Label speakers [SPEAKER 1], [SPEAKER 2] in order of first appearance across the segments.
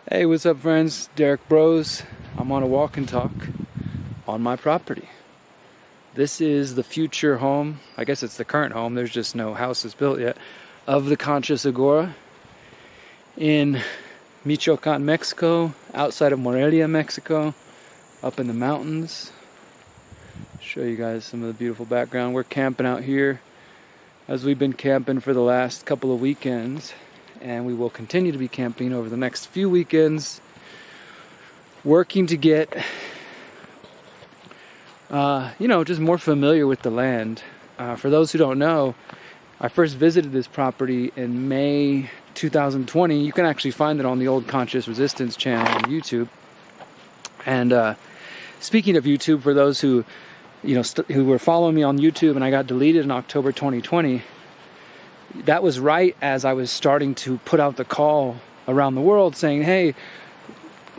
[SPEAKER 1] Hey, what's up, friends? Derrick Bros. I'm on a walk and talk on my property. This is the future home, I guess it's the current home, there's just no houses built yet, of the Conscious Agora in Michoacan, Mexico, outside of Morelia, Mexico, up in the mountains. Show you guys some of the beautiful background. We're camping out here as we've been camping for the last couple of weekends. And we will continue to be camping over the next few weekends, working to get, just more familiar with the land. For those who don't know, I first visited this property in May 2020. You can actually find it on the old Conscious Resistance channel on YouTube. And speaking of YouTube, for those who, who were following me on YouTube and I got deleted in October 2020, that was right as I was starting to put out the call around the world saying, hey,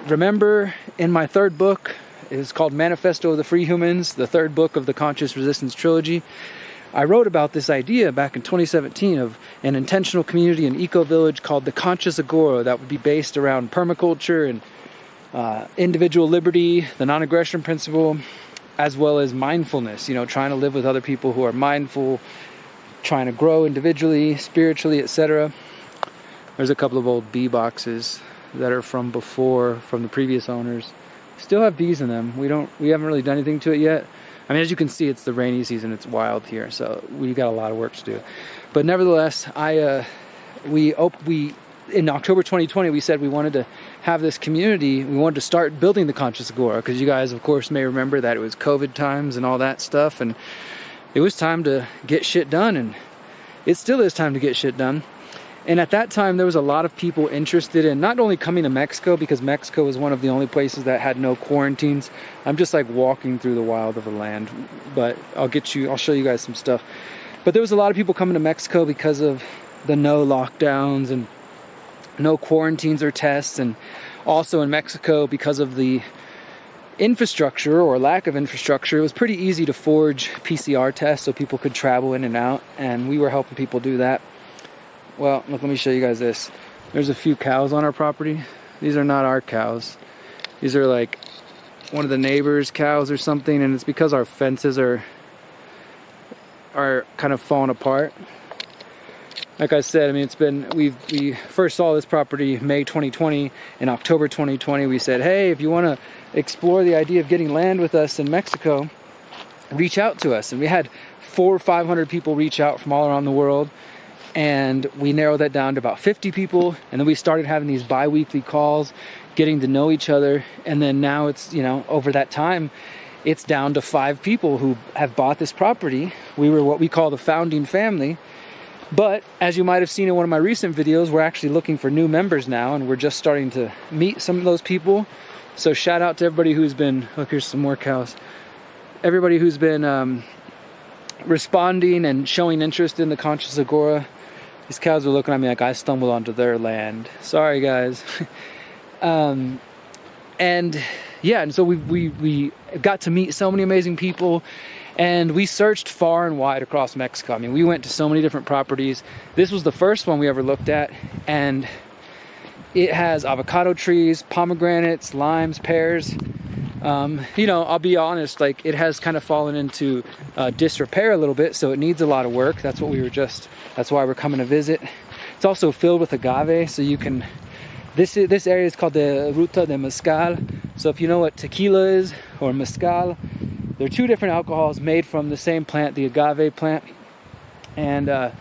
[SPEAKER 1] remember in my third book, it's called Manifesto of the Free Humans, the third book of the Conscious Resistance trilogy. I wrote about this idea back in 2017 of an intentional community and eco-village called the Conscious Agora that would be based around permaculture and individual liberty, the non-aggression principle, as well as mindfulness, trying to live with other people who are mindful, trying to grow individually, spiritually, etc. There's a couple of old bee boxes that are from before, from the previous owners. Still have bees in them. We haven't really done anything to it yet. I mean, as you can see, it's the rainy season. It's wild here, so we got a lot of work to do. But nevertheless, we in October 2020 we said we wanted to have this community. We wanted to start building the Conscious Agora because you guys, of course, may remember that it was COVID times and all that stuff, and it was time to get shit done, and it still is time to get shit done. And at that time, there was a lot of people interested in not only coming to Mexico, because Mexico was one of the only places that had no quarantines. I'm just like walking through the wild of the land, but I'll show you guys some stuff. But there was a lot of people coming to Mexico because of the no lockdowns and no quarantines or tests, and also in Mexico because of the infrastructure or lack of infrastructure. It was pretty easy to forge PCR tests so people could travel in and out, and we were helping people do that. Well, look, let me show you guys this. There's a few cows on our property. These are not our cows. These are like one of the neighbors' cows or something, and it's because our fences are kind of falling apart. Like I said, I mean, we first saw this property May 2020. In October 2020, we said, hey, if you want to explore the idea of getting land with us in Mexico, reach out to us. And we had 400 or 500 people reach out from all around the world, and we narrowed that down to about 50 people. And then we started having these bi-weekly calls, getting to know each other. And then now it's, over that time, it's down to 5 people who have bought this property. We were what we call the founding family. But as you might have seen in one of my recent videos, we're actually looking for new members now, and we're just starting to meet some of those people. So shout out to everybody who's been, look, here's some more cows. Everybody who's been responding and showing interest in the Conscious Agora. These cows are looking at me like I stumbled onto their land. Sorry, guys. And so we got to meet so many amazing people. And we searched far and wide across Mexico. I mean, we went to so many different properties. This was the first one we ever looked at, and it has avocado trees, pomegranates, limes, pears. I'll be honest, like, it has kind of fallen into disrepair a little bit, so it needs a lot of work. That's why we're coming to visit. It's also filled with agave, so you can, this area is called the Rut de Muscal. So if you know what tequila is, or mezcal, they're 2 different alcohols made from the same plant, the agave plant. And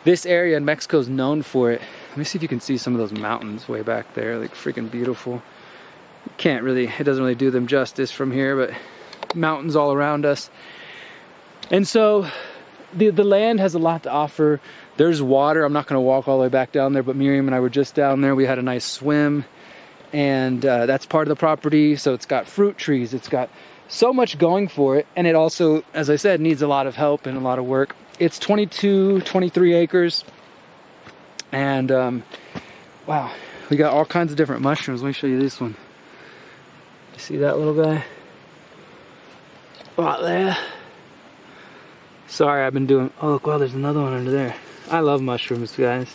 [SPEAKER 1] this area in Mexico is known for it. Let me see if you can see some of those mountains way back there, like freaking beautiful. It doesn't really do them justice from here, but mountains all around us. And so the land has a lot to offer. There's water. I'm not going to walk all the way back down there, but Miriam and I were just down there. We had a nice swim, and that's part of the property. So it's got fruit trees. It's got so much going for it, and it also, as I said, needs a lot of help and a lot of work. It's 23 acres, and wow, we got all kinds of different mushrooms. Let me show you this one. You see that little guy right there? Sorry, I've been oh look, wow, there's another one under there. I love mushrooms, guys.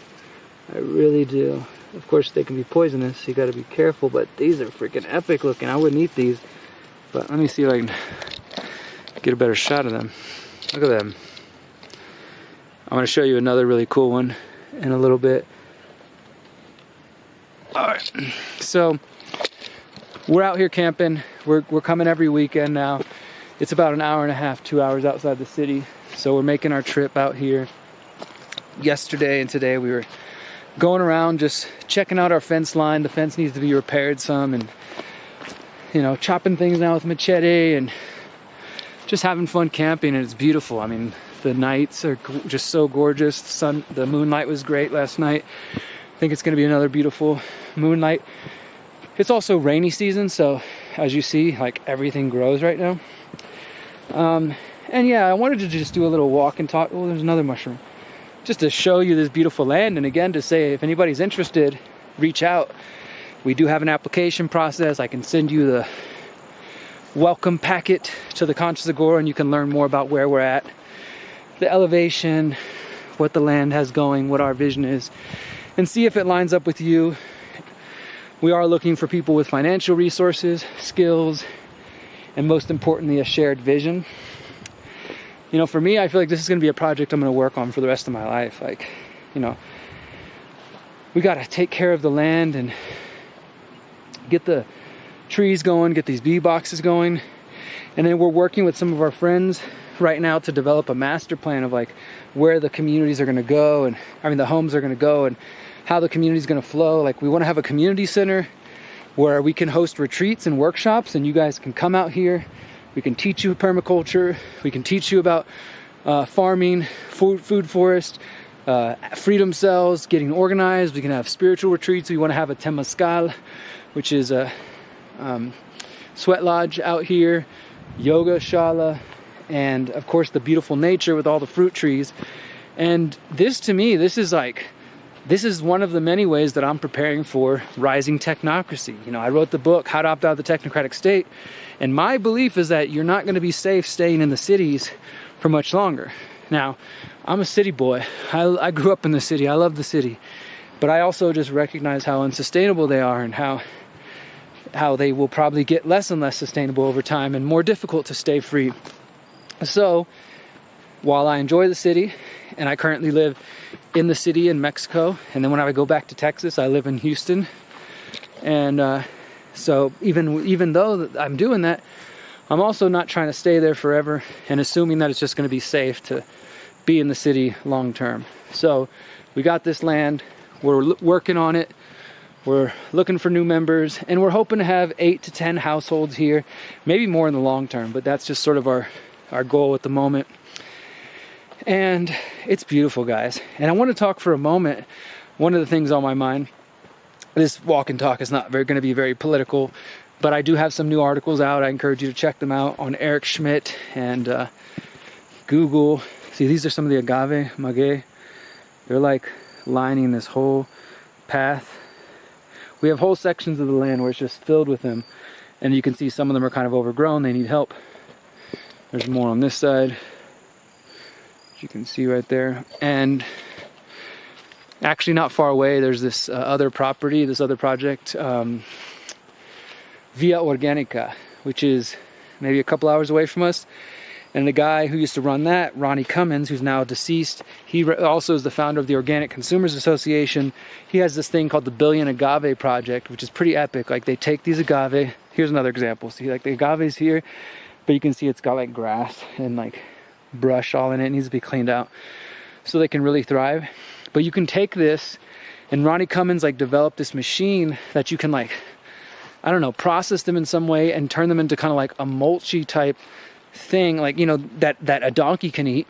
[SPEAKER 1] I really do. Of course, they can be poisonous, so you got to be careful, but these are freaking epic looking. I wouldn't eat these, but let me see if I can get a better shot of them. Look at them. I'm going to show you another really cool one in a little bit. All right, so we're out here camping. We're coming every weekend now. It's about an hour and a half, 2 hours outside the city. So we're making our trip out here. Yesterday and today we were going around just checking out our fence line. The fence needs to be repaired some, and you know, chopping things down with machete and just having fun camping. And it's beautiful. I mean, the nights are just so gorgeous. The moonlight was great last night. I think it's going to be another beautiful moonlight. It's also rainy season, so as you see, like, everything grows right now. And yeah, I wanted to just do a little walk and talk. Oh, there's another mushroom. Just to show you this beautiful land, and again to say, if anybody's interested, reach out. We do have an application process. I can send you the welcome packet to the Conscious Agora, and you can learn more about where we're at, the elevation, what the land has going, what our vision is, and see if it lines up with you. We are looking for people with financial resources, skills, and most importantly, a shared vision. You know, for me, I feel like this is going to be a project I'm going to work on for the rest of my life. Like, you know, we got to take care of the land and get the trees going, get these bee boxes going. And then we're working with some of our friends right now to develop a master plan of like where the communities are going to go, and I mean the homes are going to go, and how the community is going to flow. Like, we want to have a community center where we can host retreats and workshops, and you guys can come out here. We can teach you permaculture. We can teach you about farming, food forest, freedom cells, getting organized. We can have spiritual retreats. We want to have a Temazcal, which is a sweat lodge out here, yoga shala, and of course the beautiful nature with all the fruit trees. And this, to me, this is one of the many ways that I'm preparing for rising technocracy. You know, I wrote the book, How to Opt Out of the Technocratic State, and my belief is that you're not going to be safe staying in the cities for much longer. Now, I'm a city boy. I grew up in the city. I love the city. But I also just recognize how unsustainable they are, and how they will probably get less and less sustainable over time and more difficult to stay free. So, while I enjoy the city, and I currently live in the city in Mexico, and then when I go back to Texas, I live in Houston. And so even though I'm doing that, I'm also not trying to stay there forever and assuming that it's just going to be safe to be in the city long term. So we got this land, we're working on it, we're looking for new members, and we're hoping to have 8 to 10 households here, maybe more in the long term, but that's just sort of our goal at the moment. And it's beautiful, guys. And I want to talk for a moment. One of the things on my mind, this walk and talk is not going to be very political, but I do have some new articles out. I encourage you to check them out on Derrick Schmidt and Google. See, these are some of the agave, maguey. They're like lining this whole path. We have whole sections of the land where it's just filled with them. And you can see some of them are kind of overgrown. They need help. There's more on this side, you can see right there. And actually not far away, there's this other property, this other project, Via Organica, which is maybe a couple hours away from us. And the guy who used to run that, Ronnie Cummins, who's now deceased, he also is the founder of the Organic Consumers Association. He has this thing called the Billion Agave Project, which is pretty epic. Like, they take these agave, here's another example. See, like, the agave's here, but you can see it's got like grass and like brush all in it. It needs to be cleaned out so they can really thrive. But you can take this, and Ronnie Cummins like developed this machine that you can, like, I don't know, process them in some way and turn them into kind of like a mulchy type thing, like, you know, that a donkey can eat,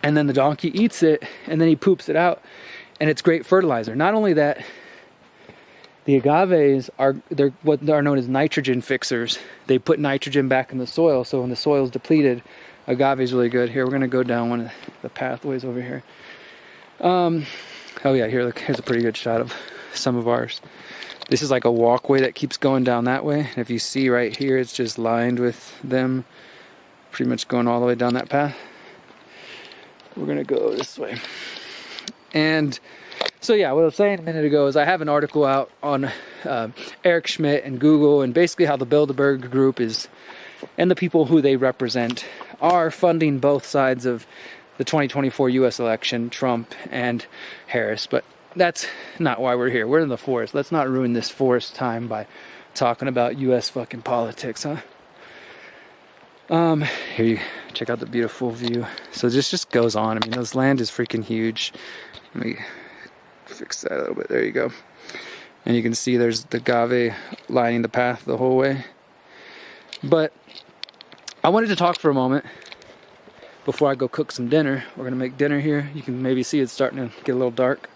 [SPEAKER 1] and then the donkey eats it and then he poops it out, and it's great fertilizer. Not only that, the agaves they're what are known as nitrogen fixers. They put nitrogen back in the soil, so when the soil is depleted, agave is really good. Here, we're gonna go down one of the pathways over here. Oh yeah, here, look, here's a pretty good shot of some of ours. This is like a walkway that keeps going down that way, and if you see right here, it's just lined with them, pretty much going all the way down that path. We're gonna go this way. And So yeah, what I was saying a minute ago is I have an article out on Eric Schmidt and Google, and basically how the Bilderberg group is, and the people who they represent, are funding both sides of the 2024 US election, Trump and Harris. But that's not why we're here. We're in the forest. Let's not ruin this forest time by talking about US fucking politics, huh? Here, you check out the beautiful view. So this just goes on. I mean, this land is freaking huge. Let me fix that a little bit. There you go. And you can see there's the agave lining the path the whole way. But I wanted to talk for a moment before I go cook some dinner. We're gonna make dinner here. You can maybe see it's starting to get a little dark.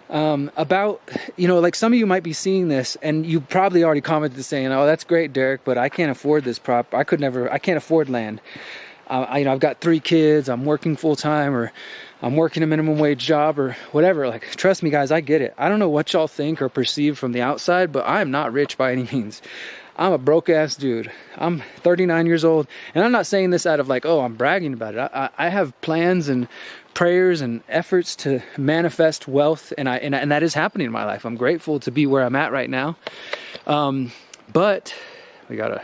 [SPEAKER 1] About, you know, like some of you might be seeing this and you probably already commented saying, oh, that's great, Derrick, but I can't afford this prop. I can't afford land. You know, I've got 3 kids, I'm working full time, or I'm working a minimum wage job, or whatever. Like, trust me guys, I get it. I don't know what y'all think or perceive from the outside, but I'm not rich by any means. I'm a broke ass dude. I'm 39 years old, and I'm not saying this out of like, oh, I'm bragging about it. I have plans and prayers and efforts to manifest wealth, and that is happening in my life. I'm grateful to be where I'm at right now. But we got a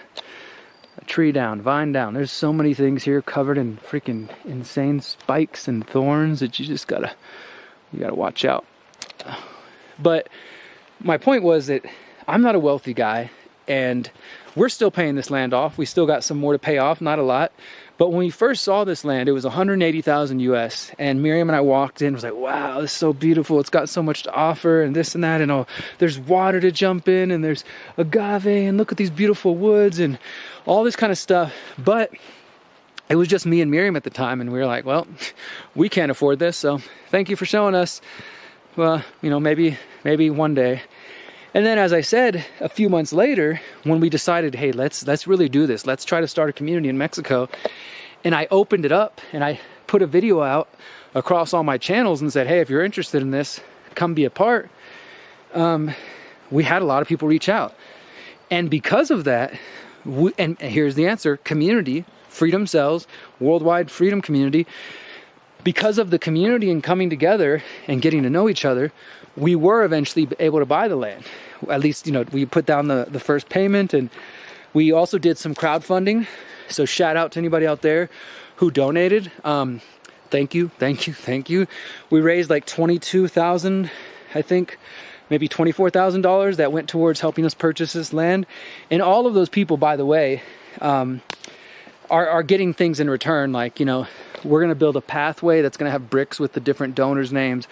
[SPEAKER 1] tree down, vine down. There's so many things here covered in freaking insane spikes and thorns that you gotta watch out. But my point was that I'm not a wealthy guy, and we're still paying this land off. We still got some more to pay off, not a lot. But when we first saw this land, it was 180,000 US, and Miriam and I walked in and was like, wow, this is so beautiful. It's got so much to offer, and this and that, and oh, there's water to jump in, and there's agave, and look at these beautiful woods, and all this kind of stuff. But it was just me and Miriam at the time, and we were like, well, we can't afford this, so thank you for showing us. Well, you know, maybe one day. And then, as I said, a few months later, when we decided, hey, let's really do this. Let's try to start a community in Mexico. And I opened it up and I put a video out across all my channels and said, hey, if you're interested in this, come be a part. We had a lot of people reach out. And because of that, and here's the answer, community, Freedom Cells, Worldwide Freedom Community, because of the community and coming together and getting to know each other, we were eventually able to buy the land. At least, you know, we put down the first payment, and we also did some crowdfunding. So shout out to anybody out there who donated. Thank you. We raised like $22,000, I think, maybe $24,000 that went towards helping us purchase this land. And all of those people, by the way, are getting things in return. Like, you know, we're gonna build a pathway that's gonna have bricks with the different donors' names.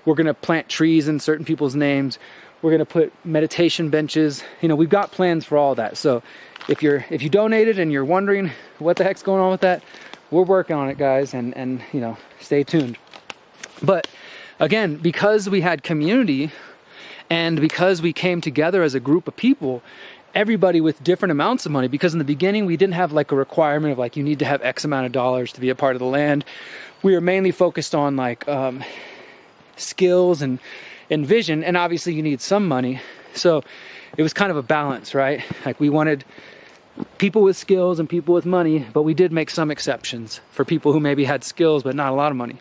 [SPEAKER 1] We're gonna plant trees in certain people's names. We're gonna put meditation benches. You know, we've got plans for all that. So if you donated and you're wondering what the heck's going on with that, we're working on it, guys, and you know, stay tuned. But again, because we had community and because we came together as a group of people, everybody with different amounts of money, because in the beginning we didn't have like a requirement of like you need to have X amount of dollars to be a part of the land. We were mainly focused on like skills and vision, and obviously you need some money. So it was kind of a balance, right? Like we wanted people with skills and people with money, but we did make some exceptions for people who maybe had skills but not a lot of money.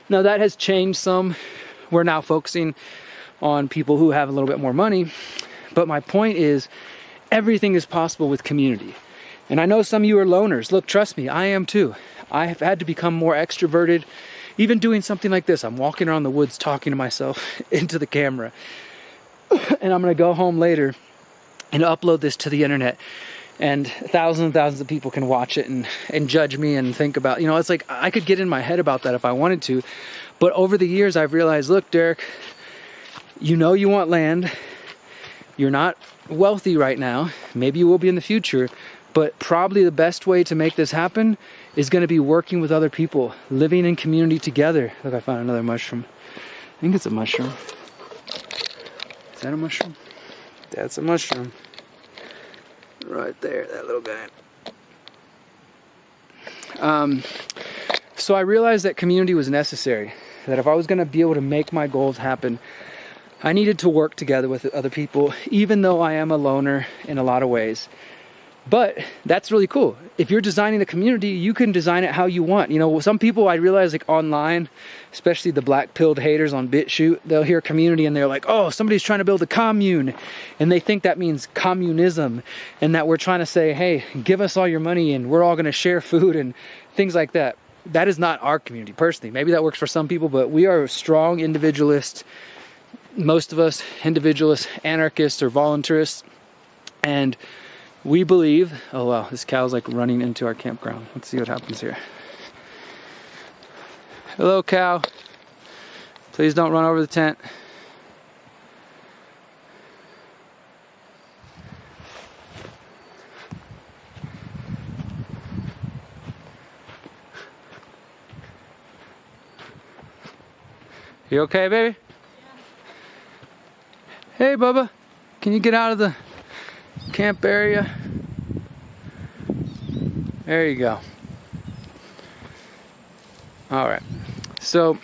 [SPEAKER 1] Now that has changed some. We're now focusing on people who have a little bit more money. But my point is, everything is possible with community. And I know some of you are loners. Look, trust me, I am too. I have had to become more extroverted. Even doing something like this, I'm walking around the woods talking to myself into the camera. And I'm gonna go home later and upload this to the internet. And thousands and thousands of people can watch it and judge me and think about, you know, it's like I could get in my head about that if I wanted to. But over the years, I've realized, look, Derrick, you know you want land. You're not wealthy right now. Maybe you will be in the future. But probably the best way to make this happen is going to be working with other people, living in community together. Look, I found another mushroom. I think it's a mushroom. Is that a mushroom? That's a mushroom. Right there, that little guy. So I realized that community was necessary. That if I was going to be able to make my goals happen, I needed to work together with other people, even though I am a loner in a lot of ways. But that's really cool. If you're designing a community, you can design it how you want. You know, some people I realize, like online, especially the black-pilled haters on BitChute, they'll hear community and they're like, oh, somebody's trying to build a commune. And they think that means communism, and that we're trying to say, hey, give us all your money and we're all going to share food and things like that. That is not our community, personally. Maybe that works for some people, but we are strong individualists. Most of us individualists, anarchists, or voluntarists. And we believe, oh wow, this cow's like running into our campground. Let's see what happens here. Hello, cow. Please don't run over the tent. You okay, baby? Yeah. Hey, Bubba. Can you get out of the camp area? There you go. All right. So,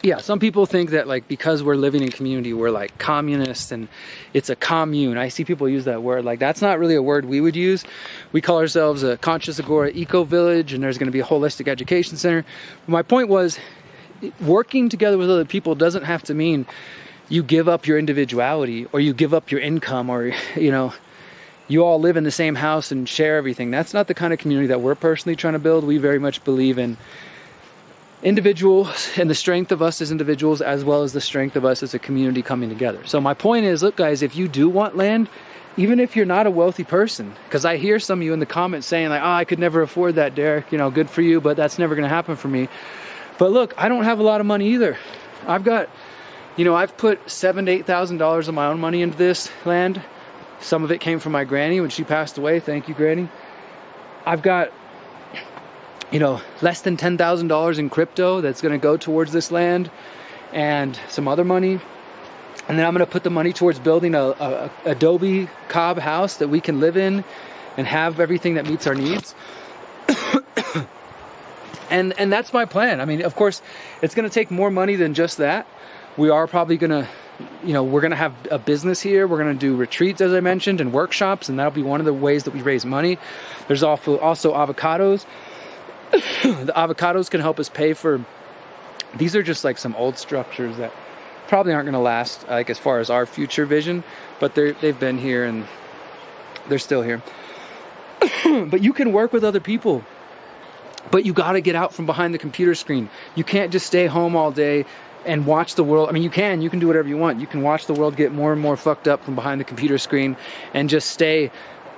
[SPEAKER 1] yeah, some people think that like because we're living in community, we're like communists and it's a commune. I see people use that word. Like that's not really a word we would use. We call ourselves a Conscious Agora Ecovillage, and there's going to be a holistic education center. My point was, working together with other people doesn't have to mean you give up your individuality or you give up your income, or you know, you all live in the same house and share everything. That's not the kind of community that we're personally trying to build. We very much believe in individuals and the strength of us as individuals, as well as the strength of us as a community coming together. So my point is, look guys, if you do want land, even if you're not a wealthy person, because I hear some of you in the comments saying like, oh, I could never afford that, Derrick, you know, good for you, but that's never going to happen for me. But look, I don't have a lot of money either. I've got, you know, I've put $7,000 to $8,000 of my own money into this land. Some of it came from my granny when she passed away. Thank you, Granny. I've got, you know, less than $10,000 in crypto that's going to go towards this land, and some other money. And then I'm going to put the money towards building a adobe cob house that we can live in and have everything that meets our needs. And that's my plan. I mean, of course, it's going to take more money than just that. We are probably going to, you know, we're going to have a business here. We're going to do retreats, as I mentioned, and workshops, and that'll be one of the ways that we raise money. There's also avocados. The avocados can help us pay for, these are just like some old structures that probably aren't going to last, like as far as our future vision, but they've been here and they're still here. But you can work with other people. But you got to get out from behind the computer screen. You can't just stay home all day and watch the world. I mean, you can do whatever you want. You can watch the world get more and more fucked up from behind the computer screen and just stay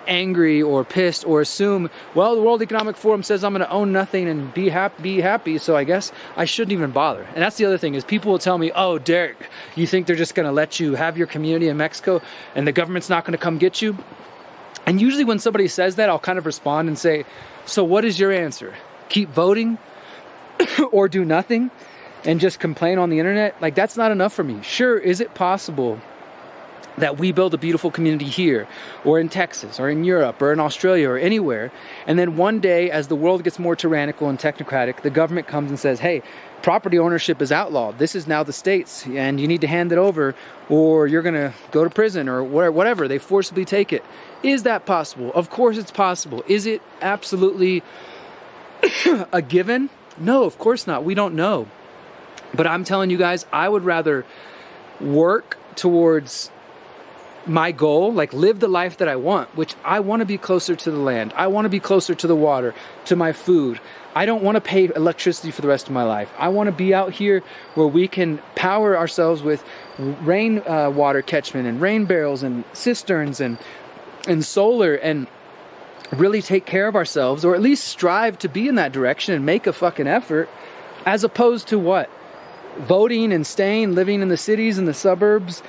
[SPEAKER 1] angry or pissed or assume, well, the World Economic Forum says I'm going to own nothing and be happy, so I guess I shouldn't even bother. And that's the other thing, is people will tell me, oh, Derrick, you think they're just going to let you have your community in Mexico and the government's not going to come get you? And usually when somebody says that, I'll kind of respond and say, so what is your answer? Keep voting or do nothing and just complain on the internet? Like, that's not enough for me. Sure, is it possible that we build a beautiful community here or in Texas or in Europe or in Australia or anywhere, and then one day as the world gets more tyrannical and technocratic, the government comes and says, hey, property ownership is outlawed. This is now the states and you need to hand it over or you're going to go to prison or whatever. They forcibly take it. Is that possible? Of course it's possible. Is it absolutely a given? No, of course not. We don't know. But I'm telling you guys, I would rather work towards my goal, like live the life that I want, which I want to be closer to the land. I want to be closer to the water, to my food. I don't want to pay electricity for the rest of my life. I want to be out here where we can power ourselves with rain water catchment and rain barrels and cisterns and solar, and really take care of ourselves, or at least strive to be in that direction and make a fucking effort, as opposed to what? Voting and staying, living in the cities and the suburbs,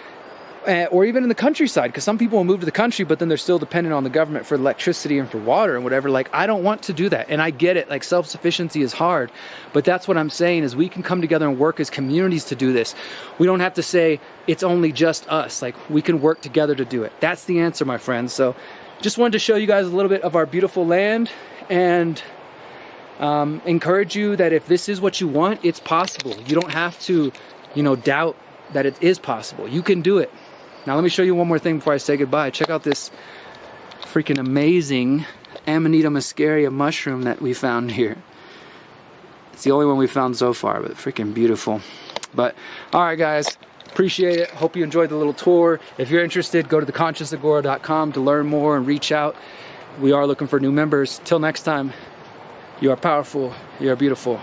[SPEAKER 1] or even in the countryside, because some people will move to the country, but then they're still dependent on the government for electricity and for water and whatever. Like, I don't want to do that. And I get it, like self-sufficiency is hard, but that's what I'm saying, is we can come together and work as communities to do this. We don't have to say it's only just us. Like, we can work together to do it. That's the answer, my friends. So just wanted to show you guys a little bit of our beautiful land, and encourage you that if this is what you want, it's possible. You don't have to, you know, doubt that it is possible. You can do it. Now let me show you one more thing before I say goodbye. Check out this freaking amazing Amanita muscaria mushroom that we found here. It's the only one we found so far, but freaking beautiful. But all right, guys, appreciate it. Hope you enjoyed the little tour. If you're interested, go to theconsciousagora.com to learn more and reach out. We are looking for new members. Till next time, you are powerful, you are beautiful.